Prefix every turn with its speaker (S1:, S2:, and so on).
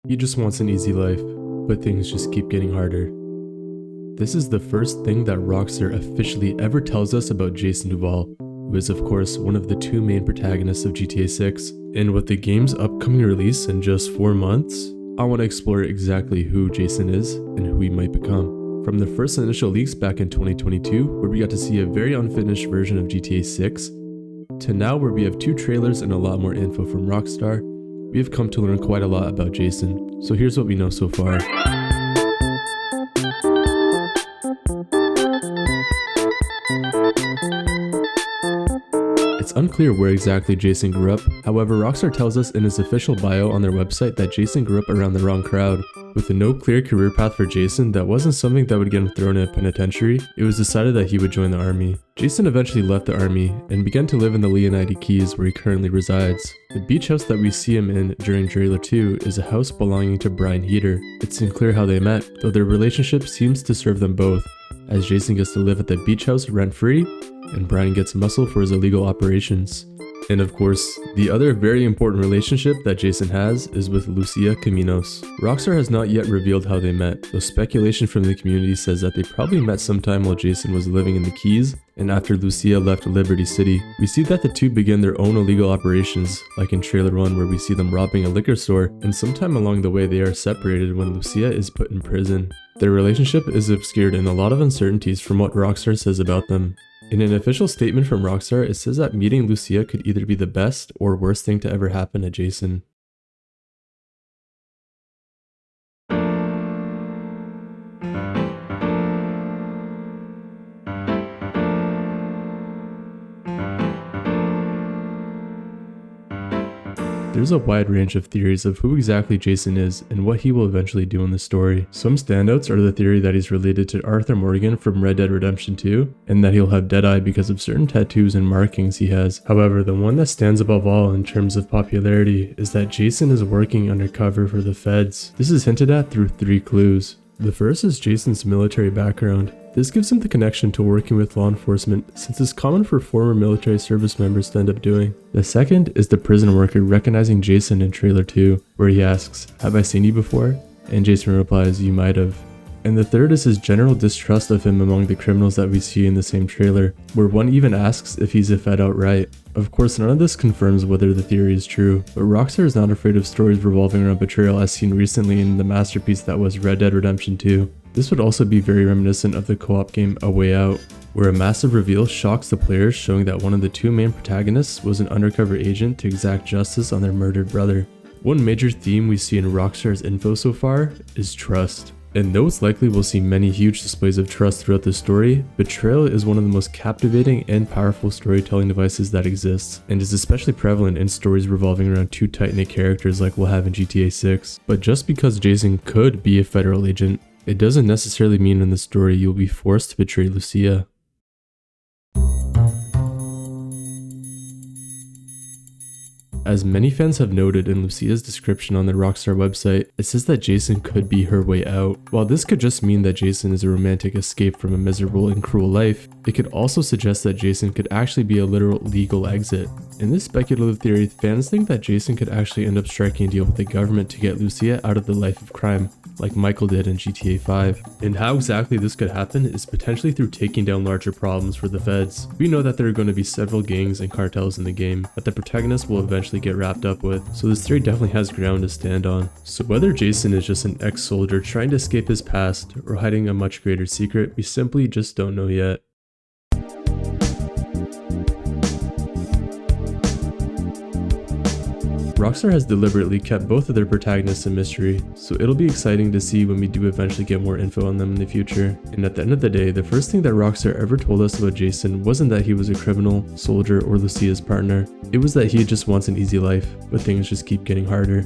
S1: He just wants an easy life, but things just keep getting harder. This is the first thing that Rockstar officially ever tells us about Jason Duval, who is of course one of the two main protagonists of GTA 6. And with the game's upcoming release in just 4 months, I want to explore exactly who Jason is and who he might become. From the first initial leaks back in 2022, where we got to see a very unfinished version of GTA 6, to now where we have 2 trailers and a lot more info from Rockstar, we have come to learn quite a lot about Jason. So here's what we know so far. It's unclear where exactly Jason grew up, however Rockstar tells us in his official bio on their website that Jason grew up around the wrong crowd. With no clear career path for Jason, that wasn't something that would get him thrown in a penitentiary. It was decided that he would join the army. Jason eventually left the army and began to live in the Leonide Keys where he currently resides. The beach house that we see him in during trailer 2 is a house belonging to Brian Heater. It's unclear how they met, though their relationship seems to serve them both, as Jason gets to live at the beach house rent-free and Brian gets muscle for his illegal operations. And of course, the other very important relationship that Jason has is with Lucia Caminos. Rockstar has not yet revealed how they met, though speculation from the community says that they probably met sometime while Jason was living in the Keys and after Lucia left Liberty City. We see that the two begin their own illegal operations, like in trailer 1 where we see them robbing a liquor store, and sometime along the way they are separated when Lucia is put in prison. Their relationship is obscured in a lot of uncertainties from what Rockstar says about them. In an official statement from Rockstar, it says that meeting Lucia could either be the best or worst thing to ever happen to Jason. There's a wide range of theories of who exactly Jason is and what he will eventually do in the story. Some standouts are the theory that he's related to Arthur Morgan from Red Dead Redemption 2, and that he'll have Deadeye because of certain tattoos and markings he has. However, the one that stands above all in terms of popularity is that Jason is working undercover for the feds. This is hinted at through 3 clues. The first is Jason's military background. This gives him the connection to working with law enforcement, since it's common for former military service members to end up doing. The second is the prison worker recognizing Jason in trailer 2, where he asks, "Have I seen you before?" And Jason replies, "You might have." And the third is his general distrust of him among the criminals that we see in the same trailer, where one even asks if he's a Fed outright. Of course, none of this confirms whether the theory is true, but Rockstar is not afraid of stories revolving around betrayal as seen recently in the masterpiece that was Red Dead Redemption 2. This would also be very reminiscent of the co-op game A Way Out, where a massive reveal shocks the players, showing that one of the 2 main protagonists was an undercover agent to exact justice on their murdered brother. One major theme we see in Rockstar's info so far is trust. And though it's likely we'll see many huge displays of trust throughout the story, betrayal is one of the most captivating and powerful storytelling devices that exists, and is especially prevalent in stories revolving around 2 tight-knit characters like we'll have in GTA 6. But just because Jason could be a federal agent, it doesn't necessarily mean in the story you'll be forced to betray Lucia. As many fans have noted in Lucia's description on the Rockstar website, it says that Jason could be her way out. While this could just mean that Jason is a romantic escape from a miserable and cruel life, it could also suggest that Jason could actually be a literal legal exit. In this speculative theory, fans think that Jason could actually end up striking a deal with the government to get Lucia out of the life of crime, like Michael did in GTA 5. And how exactly this could happen is potentially through taking down larger problems for the feds. We know that there are going to be several gangs and cartels in the game that the protagonist will eventually get wrapped up with, so this theory definitely has ground to stand on. So whether Jason is just an ex-soldier trying to escape his past or hiding a much greater secret, we simply just don't know yet. Rockstar has deliberately kept both of their protagonists a mystery, so it'll be exciting to see when we do eventually get more info on them in the future. And at the end of the day, the first thing that Rockstar ever told us about Jason wasn't that he was a criminal, soldier, or Lucia's partner. It was that he just wants an easy life, but things just keep getting harder.